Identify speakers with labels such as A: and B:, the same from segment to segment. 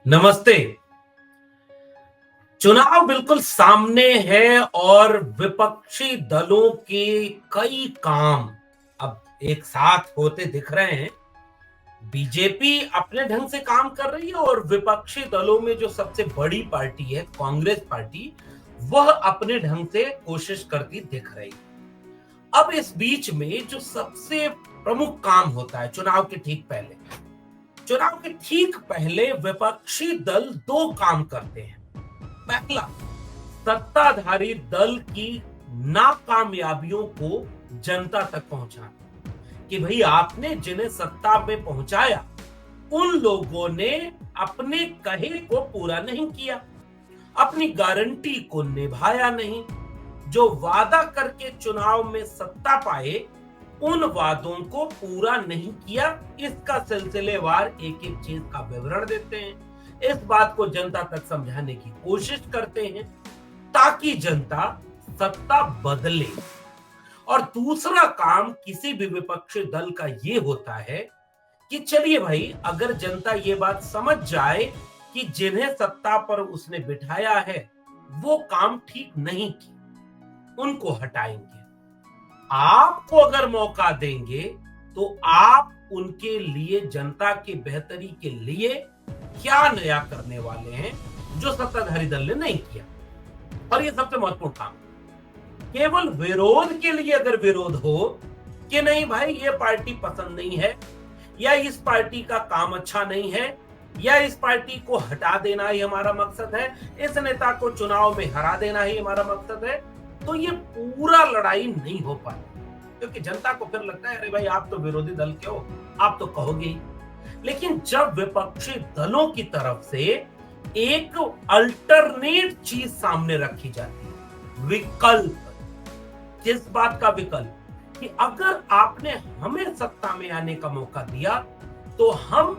A: नमस्ते। चुनाव बिल्कुल सामने है और विपक्षी दलों के कई काम अब एक साथ होते दिख रहे हैं। बीजेपी अपने ढंग से काम कर रही है और विपक्षी दलों में जो सबसे बड़ी पार्टी है कांग्रेस पार्टी, वह अपने ढंग से कोशिश करती दिख रही है। अब इस बीच में जो सबसे प्रमुख काम होता है चुनाव के ठीक पहले विपक्षी दल दो काम करते हैं। पहला, सत्ताधारी दल की नाकामयाबियों को जनता तक पहुंचाना, कि भाई आपने जिन्हें सत्ता में पहुंचाया उन लोगों ने अपने कहे को पूरा नहीं किया, अपनी गारंटी को निभाया नहीं, जो वादा करके चुनाव में सत्ता पाए उन वादों को पूरा नहीं किया। इसका सिलसिलेवार एक एक चीज का विवरण देते हैं, इस बात को जनता तक समझाने की कोशिश करते हैं ताकि जनता सत्ता बदले। और दूसरा काम किसी भी विपक्षी दल का ये होता है कि चलिए भाई, अगर जनता ये बात समझ जाए कि जिन्हें सत्ता पर उसने बिठाया है वो काम ठीक नहीं किए, उनको हटाएंगे। आपको अगर मौका देंगे तो आप उनके लिए, जनता की बेहतरी के लिए क्या नया करने वाले हैं जो सत्ताधारी दल ने नहीं किया। और ये सबसे महत्वपूर्ण काम, केवल विरोध के लिए अगर विरोध हो कि नहीं भाई ये पार्टी पसंद नहीं है, या इस पार्टी का काम अच्छा नहीं है, या इस पार्टी को हटा देना ही हमारा मकसद है, इस नेता को चुनाव में हरा देना ही हमारा मकसद है, तो ये पूरा लड़ाई नहीं हो पाती। क्योंकि जनता को फिर लगता है अरे भाई आप तो विरोधी दल के हो, आप तो कहोगे ही। लेकिन जब विपक्षी दलों की तरफ से एक अल्टरनेट चीज सामने रखी जाती है, विकल्प। किस बात का विकल्प? कि अगर आपने हमें सत्ता में आने का मौका दिया तो हम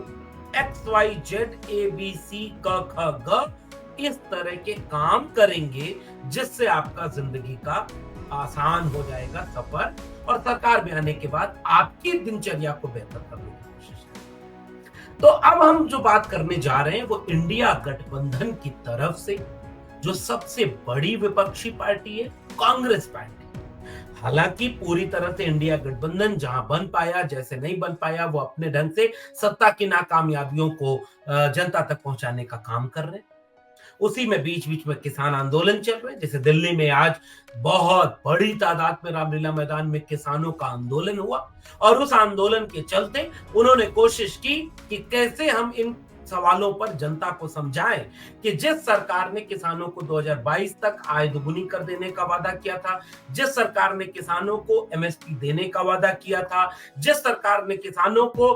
A: XYZ ABC क ख ग इस तरह के काम करेंगे जिससे आपका जिंदगी का आसान हो जाएगा सफर, और सरकार में आने के बाद आपकी दिनचर्या को बेहतर करने की कोशिश करेंगे। तो अब हम जो बात करने जा रहे हैं वो इंडिया गठबंधन की तरफ से जो सबसे बड़ी विपक्षी पार्टी है, कांग्रेस पार्टी। हालांकि पूरी तरह से इंडिया गठबंधन जहां बन पाया, जैसे नहीं बन पाया, वो अपने ढंग से सत्ता की नाकामयाबियों को जनता तक पहुंचाने का काम कर रहे हैं। उसी में बीच बीच में किसान आंदोलन चल रहे हैं, जैसे दिल्ली में आज बहुत बड़ी तादाद में रामलीला मैदान में किसानों का आंदोलन हुआ, और उस आंदोलन के चलते उन्होंने कोशिश की कि कैसे हम इन सवालों पर जनता को समझाएं कि जिस सरकार ने किसानों को 2022 तक आय दोगुनी कर देने का वादा किया था, जिस सरकार ने किसानों को MSP देने का वादा किया था, जिस सरकार ने किसानों को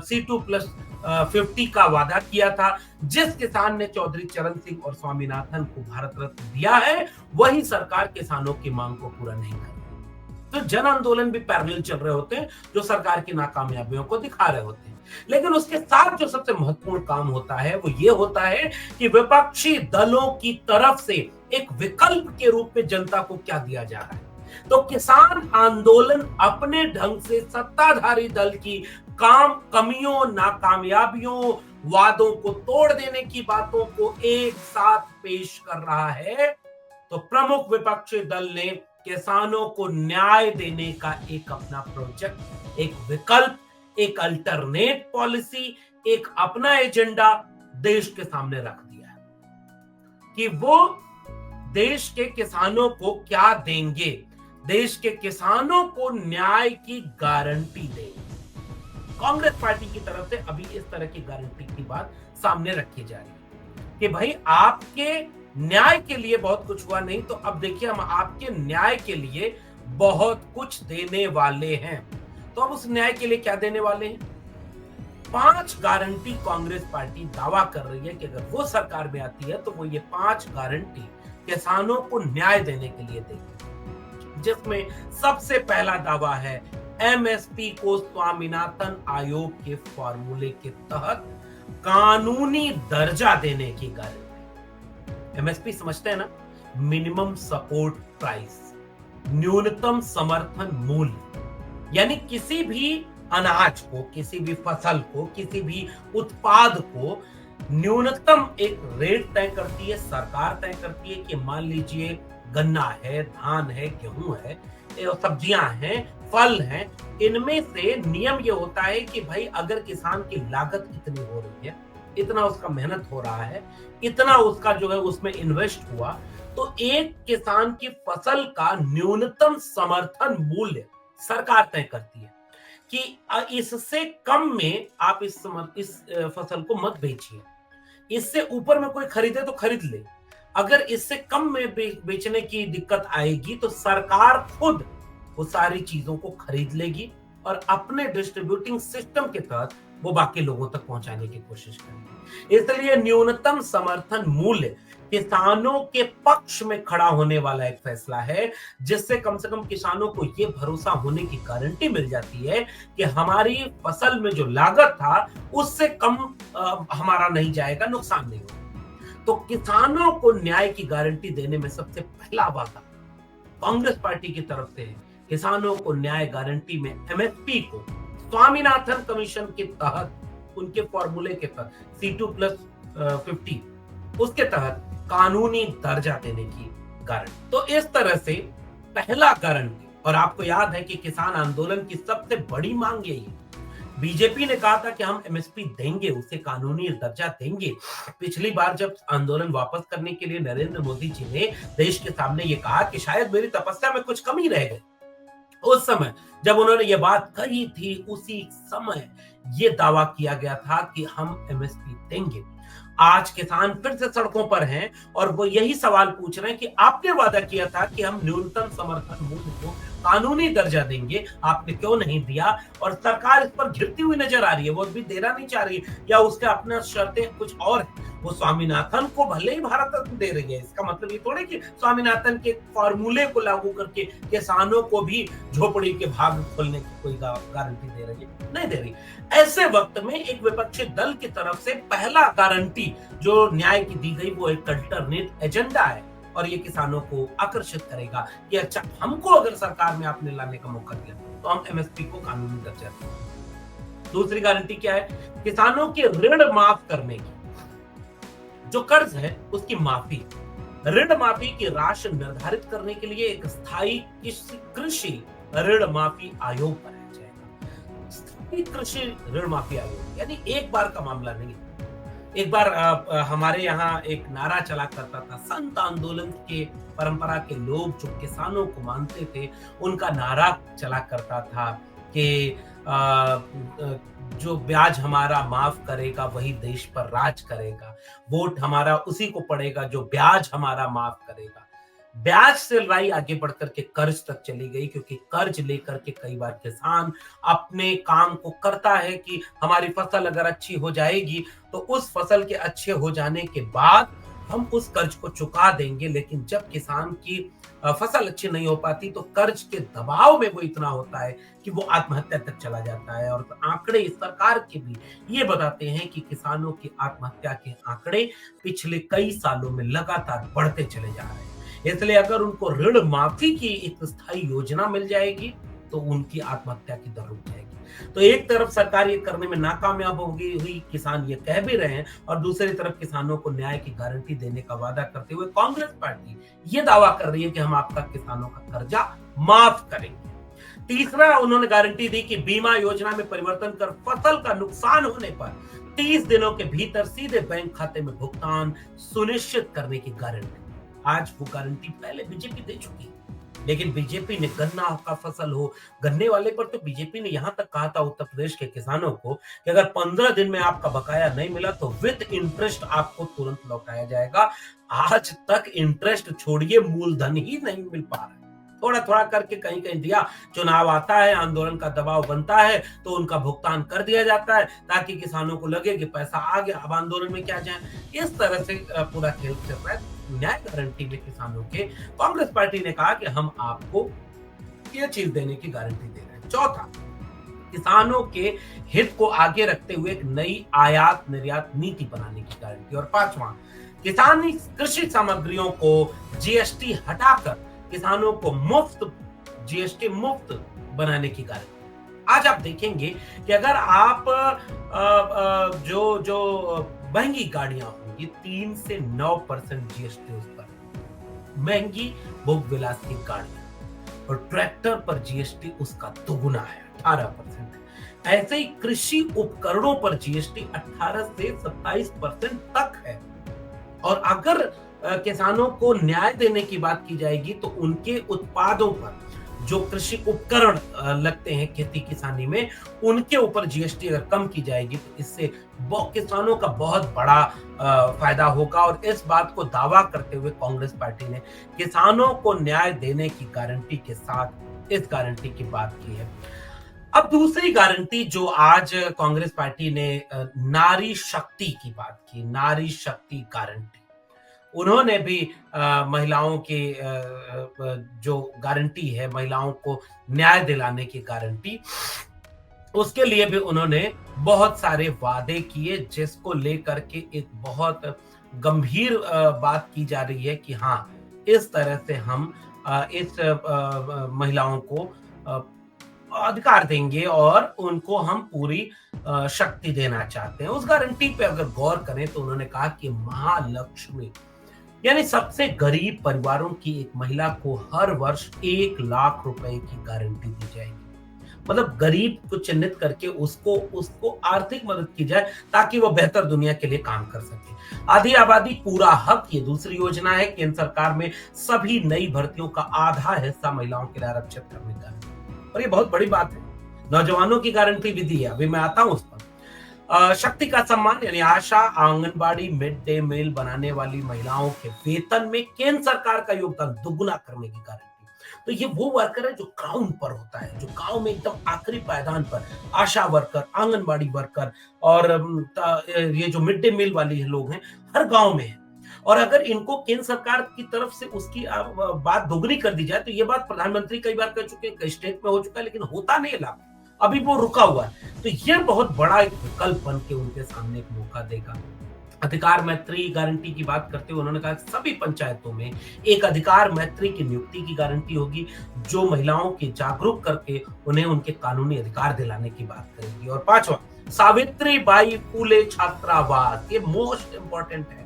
A: C2+50 का वादा किया था, जिस किसान ने चौधरी चरण सिंह और स्वामीनाथन को भारत रत्न दिया है, वही सरकार किसानों की मांग को पूरा नहीं कर रही। तो जन आंदोलन भी पैरेलल चल रहे होते हैं जो सरकार की नाकामयाबियों को दिखा रहे होते हैं। लेकिन उसके साथ जो सबसे महत्वपूर्ण काम होता है वो ये होता है कि विपक्षी दलों की तरफ से एक विकल्प के रूप में जनता को क्या दिया जा रहा है। तो किसान आंदोलन अपने ढंग से सत्ताधारी दल की कमियों, नाकामयाबियों, वादों को तोड़ देने की बातों को एक साथ पेश कर रहा है। तो प्रमुख विपक्षी दल ने किसानों को न्याय देने का एक अपना प्रोजेक्ट, एक विकल्प, एक अल्टरनेट पॉलिसी, एक अपना एजेंडा देश के सामने रख दिया है कि वो देश के किसानों को क्या देंगे, देश के किसानों को न्याय की गारंटी देंगे। कांग्रेस पार्टी की तरफ से अभी इस तरह की गारंटी की बात सामने रखी जा रही है कि भाई आपके न्याय के लिए बहुत कुछ हुआ नहीं, तो अब देखिए हम आपके न्याय के लिए बहुत कुछ देने वाले हैं। तो अब उस न्याय के लिए क्या देने वाले हैं? 5 गारंटी कांग्रेस पार्टी दावा कर रही है कि अगर वो सरकार में आती है तो वो ये 5 गारंटी किसानों को न्याय देने के लिए देगी, जिसमें सबसे पहला दावा है MSP को स्वामीनाथन आयोग के फॉर्मूले के तहत कानूनी दर्जा देने की गारंटी। MSP समझते हैं ना, मिनिमम सपोर्ट प्राइस, न्यूनतम समर्थन मूल्य। यानी किसी भी अनाज को, किसी भी फसल को, किसी भी उत्पाद को न्यूनतम एक रेट तय करती है, सरकार तय करती है कि मान लीजिए गन्ना है, धान है, गेहूं है, सब्जियां हैं, फल हैं, इनमें से नियम ये होता है कि भाई अगर किसान की लागत इतनी हो रही है, इतना उसका मेहनत हो रहा है, इतना उसका जो है उसमें इन्वेस्ट हुआ, तो एक किसान की फसल का न्यूनतम समर्थन मूल्य सरकार तय करती है कि इससे कम में आप इस फसल को मत बेचिए। इससे ऊपर में कोई खरीदे तो खरीद ले। अगर इससे कम में बेचने की दिक्कत आएगी तो सरकार खुद वो सारी चीजों को खरीद लेगी और अपने डिस्ट्रीब्यूटिंग सिस्टम के तहत वो बाकी लोगों तक पहुंचाने की कोशिश करेगी। इसलिए न्यूनतम समर्थन मूल्य किसानों के पक्ष में खड़ा होने वाला एक फैसला है, जिससे कम से कम किसानों को ये भरोसा होने की गारंटी मिल जाती है कि हमारी फसल में जो लागत था उससे कम हमारा नहीं जाएगा, नुकसान नहीं होगा। तो किसानों को न्याय की गारंटी देने में सबसे पहला वादा कांग्रेस पार्टी की तरफ से है। किसानों को न्याय गारंटी में एमएसपी को स्वामीनाथन कमीशन के तहत उनके फॉर्मूले के तहत C2+50 उसके तहत कानूनी दर्जा देने की गारंटी। तो इस तरह से पहला गारंटी, और आपको याद है कि किसान आंदोलन की सबसे बड़ी मांग यही है। बीजेपी ने कहा था कि हम एमएसपी देंगे, उसे कानूनी दर्जा देंगे। पिछली बार जब आंदोलन वापस करने के लिए नरेंद्र मोदी जी ने देश के सामने ये कहा कि शायद मेरी तपस्या में कुछ कमी रह गई, उस समय जब उन्होंने ये बात कही थी, उसी समय ये दावा किया गया था कि हम एमएसपी देंगे। आज किसान फिर से सड़कों पर हैं और वो यही सवाल पूछ रहे हैं कि आपने वादा किया था कि हम न्यूनतम समर्थन मूल्य को कानूनी दर्जा देंगे, आपने क्यों नहीं दिया? और सरकार इस पर घिरती हुई नजर आ रही है, वो भी देना नहीं चाह रही, या उसके अपने शर्तें कुछ और है। वो स्वामीनाथन को भले ही भारत रत्न दे रही है, इसका मतलब ये थोड़े कि स्वामीनाथन के फॉर्मूले को लागू करके किसानों को भी झोपड़ी के भाग खोलने की कोई गारंटी दे रही है, नहीं दे रही। ऐसे वक्त में एक विपक्षी दल की तरफ से पहला गारंटी जो न्याय की दी गई वो एक अल्टरनेट एजेंडा है, और ये किसानों को आकर्षित करेगा कि अच्छा, हमको अगर सरकार में आपने लाने का मौका दिया तो हम एमएसपी को कानूनी दर्जा देंगे। दूसरी गारंटी क्या है? किसानों के ऋण माफ करने की, जो कर्ज है उसकी माफी। ऋण माफी की राशि निर्धारित करने के लिए एक स्थायी कृषि ऋण माफी आयोग बनाया जाएगा। स्थायी कृषि ऋण माफी आयोग यानी एक बार का मामला नहीं। एक बार हमारे यहाँ एक नारा चला करता था, संत आंदोलन के परंपरा के लोग जो किसानों को मानते थे, उनका नारा चला करता था कि जो ब्याज हमारा माफ करेगा वही देश पर राज करेगा, वोट हमारा उसी को पड़ेगा जो ब्याज हमारा माफ करेगा। ब्याज से लड़ाई आगे बढ़कर के कर्ज तक चली गई, क्योंकि कर्ज लेकर के कई बार किसान अपने काम को करता है कि हमारी फसल अगर अच्छी हो जाएगी तो उस फसल के अच्छे हो जाने के बाद हम उस कर्ज को चुका देंगे। लेकिन जब किसान की फसल अच्छी नहीं हो पाती तो कर्ज के दबाव में वो इतना होता है कि वो आत्महत्या तक चला जाता है। और आंकड़े सरकार के भी ये बताते हैं कि किसानों की आत्महत्या के आंकड़े पिछले कई सालों में लगातार बढ़ते चले जा रहे हैं। इसलिए अगर उनको ऋण माफी की एक स्थायी योजना मिल जाएगी तो उनकी आत्महत्या की दर रुक जाएगी। तो एक तरफ सरकार ये करने में नाकामयाब हो गई हुई, किसान ये कह भी रहे हैं, और दूसरी तरफ किसानों को न्याय की गारंटी देने का वादा करते हुए कांग्रेस पार्टी ये दावा कर रही है कि हम आपका किसानों का कर्जा माफ करेंगे। तीसरा, उन्होंने गारंटी दी कि बीमा योजना में परिवर्तन कर फसल का नुकसान होने पर 30 दिनों के भीतर सीधे बैंक खाते में भुगतान सुनिश्चित करने की गारंटी। आज वो गारंटी पहले बीजेपी दे चुकी है, लेकिन बीजेपी ने गन्ना का फसल हो, गन्ने वाले पर तो बीजेपी ने यहां तक कहा था उत्तर प्रदेश के किसानों को कि अगर 15 दिन में आपका बकाया नहीं मिला तो विद इंटरेस्ट आपको तुरंत लौटाया जाएगा। आज तक इंटरेस्ट छोड़िए, मूलधन ही नहीं मिल पा रहा है। थोड़ा थोड़ा करके कहीं कहीं दिया, चुनाव आता है, आंदोलन का दबाव बनता है तो उनका भुगतान कर दिया जाता है ताकि किसानों को लगे कि पैसा आ गया, अब आंदोलन में क्या जाए। इस तरह से पूरा खेल चल रहा है। न्याय गारंटी में किसानों के कांग्रेस पार्टी ने कहा कि हम आपको ये चीज देने की गारंटी दे रहे हैं। चौथा, किसानों के हित को आगे रखते हुए एक नई आयात निर्यात नीति बनाने की गारंटी। और पांचवा, किसानी कृषि सामग्रियों को जीएसटी हटाकर किसानों को जीएसटी मुफ्त बनाने की गारंटी। आज आप देखेंगे कि अगर आप जो महंगी गाड़ियां होंगी 3 से 9% जीएसटी उस पर, महंगी भोग विलास की गाड़ियां, और ट्रैक्टर पर जीएसटी उसका दुगुना है 18%। ऐसे ही कृषि उपकरणों पर जीएसटी 18 से 27% तक है। और अगर किसानों को न्याय देने की बात की जाएगी तो उनके उत्पादों पर जो कृषि उपकरण लगते हैं खेती किसानी में, उनके ऊपर जीएसटी अगर कम की जाएगी तो इससे किसानों का बहुत बड़ा फायदा होगा। और इस बात को दावा करते हुए कांग्रेस पार्टी ने किसानों को न्याय देने की गारंटी के साथ इस गारंटी की बात की है। अब दूसरी गारंटी जो आज कांग्रेस पार्टी ने नारी शक्ति की बात की, नारी शक्ति गारंटी, उन्होंने भी महिलाओं की जो गारंटी है, महिलाओं को न्याय दिलाने की गारंटी, उसके लिए भी उन्होंने बहुत सारे वादे किए, जिसको लेकर के एक बहुत गंभीर बात की जा रही है कि हाँ, इस तरह से हम इस महिलाओं को अधिकार देंगे और उनको हम पूरी शक्ति देना चाहते हैं। उस गारंटी पे अगर गौर करें तो उन्होंने कहा कि महालक्ष्मी यानी सबसे गरीब परिवारों की एक महिला को हर वर्ष 1 लाख रुपए की गारंटी दी जाएगी। मतलब गरीब को चिन्हित करके उसको उसको आर्थिक मदद की जाए ताकि वो बेहतर दुनिया के लिए काम कर सके। आधी आबादी पूरा हक, ये दूसरी योजना है। केंद्र सरकार में सभी नई भर्तियों का आधा हिस्सा महिलाओं के लिए आरक्षित करने का है, और ये बहुत बड़ी बात है। नौजवानों की गारंटी भी दी है, अभी मैं आता हूं उस पर। शक्ति का सम्मान यानी आशा, आंगनबाड़ी, मिड डे मील बनाने वाली महिलाओं के वेतन में केंद्र सरकार का योगदान दुगुना करने की गारंटी। तो ये वो वर्कर है जो ग्राउंड पर होता है, जो गांव में एकदम आखिरी पायदान पर आशा वर्कर, आंगनबाड़ी वर्कर और ये जो मिड डे मील वाली लोग हैं, हर गांव में है। और अगर इनको केंद्र सरकार की तरफ से उसकी बात दोगुनी कर दी जाए, तो ये बात प्रधानमंत्री कई बार कह चुके हैं, कई स्टेट में हो चुका है, लेकिन होता नहीं है लागू, अभी वो रुका हुआ है। तो ये बहुत बड़ा एक विकल्प बन के उनके सामने एक मौका देगा। अधिकार मैत्री गारंटी की बात करते हुए उन्होंने कहा कि सभी पंचायतों में एक अधिकार मैत्री की नियुक्ति की गारंटी होगी, जो महिलाओं के जागरूक करके उन्हें उनके कानूनी अधिकार दिलाने की बात करेगी। और पांचवा, सावित्रीबाई फूले छात्रावास, ये मोस्ट इंपॉर्टेंट है।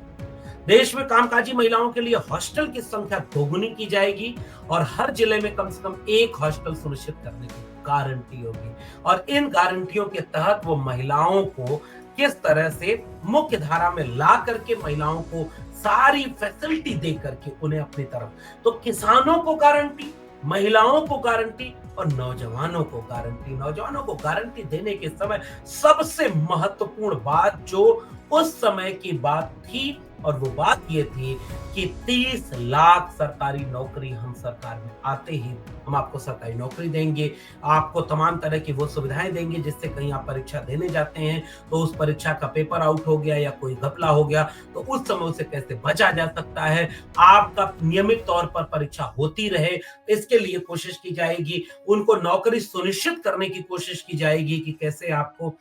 A: देश में कामकाजी महिलाओं के लिए हॉस्टल की संख्या दोगुनी की जाएगी और हर जिले में कम से कम एक हॉस्टल सुनिश्चित करने की गारंटी होगी। और इन गारंटियों के तहत वो महिलाओं को किस तरह से मुख्य धारा में ला करके महिलाओं को सारी फैसिलिटी दे करके उन्हें अपनी तरफ, तो किसानों को गारंटी, महिलाओं को गारंटी और नौजवानों को गारंटी। नौजवानों को गारंटी देने के समय सबसे महत्वपूर्ण बात जो उस समय की बात थी, और वो बात ये थी कि 30 लाख सरकारी नौकरी हम सरकार में आते ही हम आपको सरकारी नौकरी देंगे, आपको तमाम तरह की वो सुविधाएं देंगे, जिससे कहीं आप परीक्षा देने जाते हैं तो उस परीक्षा का पेपर आउट हो गया या कोई घपला हो गया तो उस समय उसे कैसे बचा जा सकता है, आपका नियमित तौर पर परीक्षा होती रहे, इसके लिए कोशिश की जाएगी। उनको नौकरी सुनिश्चित करने की कोशिश की जाएगी कि कैसे आपको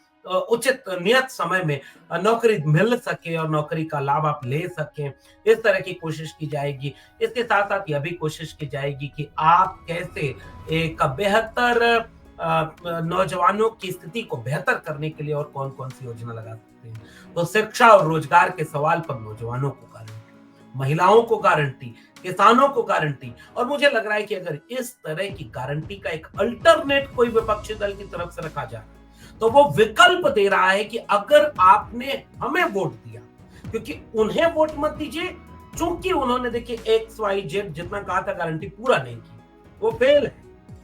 A: उचित नियत समय में नौकरी मिल सके और नौकरी का लाभ आप ले सकें, इस तरह की कोशिश की जाएगी। इसके साथ साथ यह भी कोशिश की जाएगी कि आप कैसे एक बेहतर नौजवानों की स्थिति को बेहतर करने के लिए और कौन कौन सी योजना लगा सकते हैं। तो शिक्षा और रोजगार के सवाल पर नौजवानों को गारंटी, महिलाओं को गारंटी, किसानों को गारंटी। और मुझे लग रहा है कि अगर इस तरह की गारंटी का एक अल्टरनेट कोई विपक्षी दल की तरफ से रखा जाए तो वो विकल्प दे रहा है कि अगर आपने हमें वोट दिया, क्योंकि उन्हें वोट मत दीजिए, चूंकि उन्होंने देखिए एक्स वाई जेड जितना कहा था गारंटी पूरा नहीं की, वो फेल है।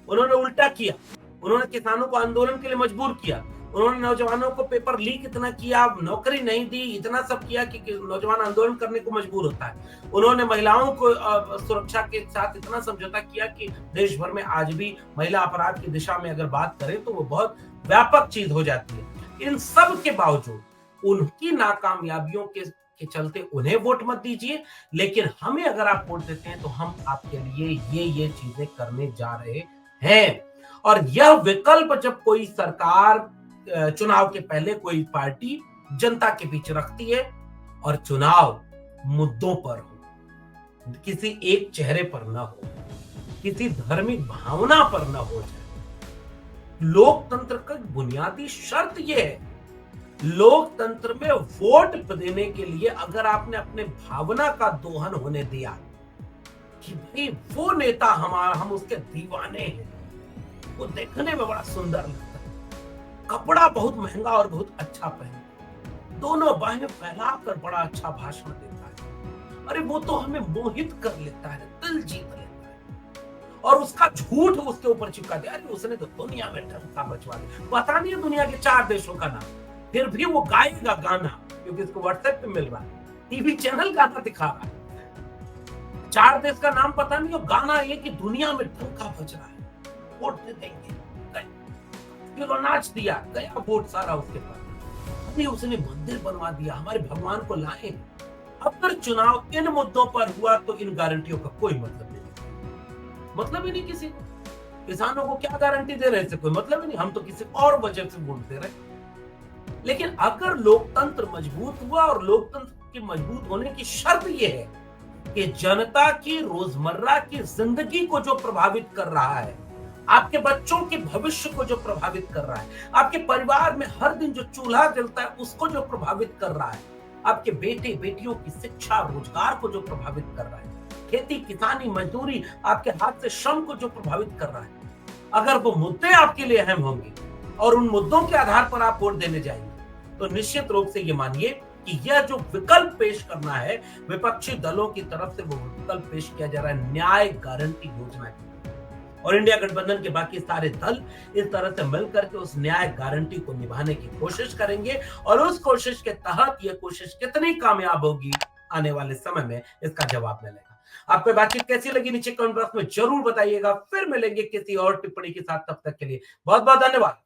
A: उन्होंने उल्टा किया, उन्होंने किसानों को आंदोलन के लिए मजबूर किया, उन्होंने नौजवानों को पेपर लीक इतना किया, नौकरी नहीं दी, इतना सब किया कि नौजवान आंदोलन करने को मजबूर होता है। उन्होंने महिलाओं को सुरक्षा के साथ इतना समझौता किया कि देश भर में आज भी महिला अपराध की दिशा में अगर बात करें तो वो बहुत व्यापक चीज हो जाती है। इन सब के बावजूद उनकी नाकामयाबियों के चलते उन्हें वोट मत दीजिए, लेकिन हमें अगर आप वोट देते हैं तो हम आपके लिए ये चीजें करने जा रहे हैं। और यह विकल्प जब कोई सरकार चुनाव के पहले कोई पार्टी जनता के बीच रखती है और चुनाव मुद्दों पर हो, किसी एक चेहरे पर न हो, किसी धार्मिक भावना पर न हो जाए। लोकतंत्र का बुनियादी शर्त यह है लोकतंत्र में वोट देने के लिए अगर आपने अपने भावना का दोहन होने दिया कि भाई वो नेता हमारा, हम उसके दीवाने हैं, वो देखने में बड़ा सुंदर लगता है, कपड़ा बहुत महंगा और बहुत अच्छा पहनता, दोनों बाहें फैलाकर बड़ा अच्छा भाषण देता है, अरे वो तो हमें मोहित कर लेता है, दिल जीत लेता है, और उसका झूठ उसके ऊपर चिपका दिया, अरे उसने तो दुनिया में डंका बजवा दिया, पता नहीं है दुनिया के 4 देशों का नाम, फिर भी वो गाएगा गाना क्योंकि इसको व्हाट्सएप पे मिल रहा है, टीवी चैनल गाना दिखा रहा है, 4 देश का नाम पता नहीं, और गाना ये कि दुनिया में डंका बज रहा है, वोट दे देंगे, फिर नाच दिया, गया वोट सारा उसके पास, अरे उसने मंदिर बनवा दिया, हमारे भगवान को लाए। अगर चुनाव इन मुद्दों पर हुआ तो इन गारंटियों का कोई मतलब नहीं, मतलब ही नहीं किसी को, किसानों को क्या गारंटी दे रहे थे, कोई मतलब ही नहीं, हम तो किसी और वजह से वोट दे रहे। लेकिन अगर लोकतंत्र मजबूत हुआ, और लोकतंत्र के मजबूत होने की शर्त यह है कि जनता की रोजमर्रा की जिंदगी को जो प्रभावित कर रहा है, आपके बच्चों के भविष्य को जो प्रभावित कर रहा है, आपके परिवार में हर दिन जो चूल्हा जलता है उसको जो प्रभावित कर रहा है, आपके बेटे बेटियों की शिक्षा रोजगार को जो प्रभावित कर रहा है, खेती किसानी मजदूरी आपके हाथ से श्रम को जो प्रभावित कर रहा है, अगर वो मुद्दे आपके लिए अहम होंगे और उन मुद्दों के आधार पर आप वोट देने जाएंगे, तो निश्चित रूप से ये मानिए कि यह जो विकल्प पेश करना है विपक्षी दलों की तरफ से, वो विकल्प पेश किया जा रहा है न्याय गारंटी योजना की, और इंडिया गठबंधन के बाकी सारे दल इस तरह से मिलकर के उस न्याय गारंटी को निभाने की कोशिश करेंगे, और उस कोशिश के तहत यह कोशिश कितनी कामयाब होगी आने वाले समय में इसका जवाब मिलेगा। आपको बातचीत कैसी लगी नीचे कमेंट बॉक्स में जरूर बताइएगा, फिर मिलेंगे किसी और टिप्पणी के साथ, तब तक के लिए बहुत बहुत धन्यवाद।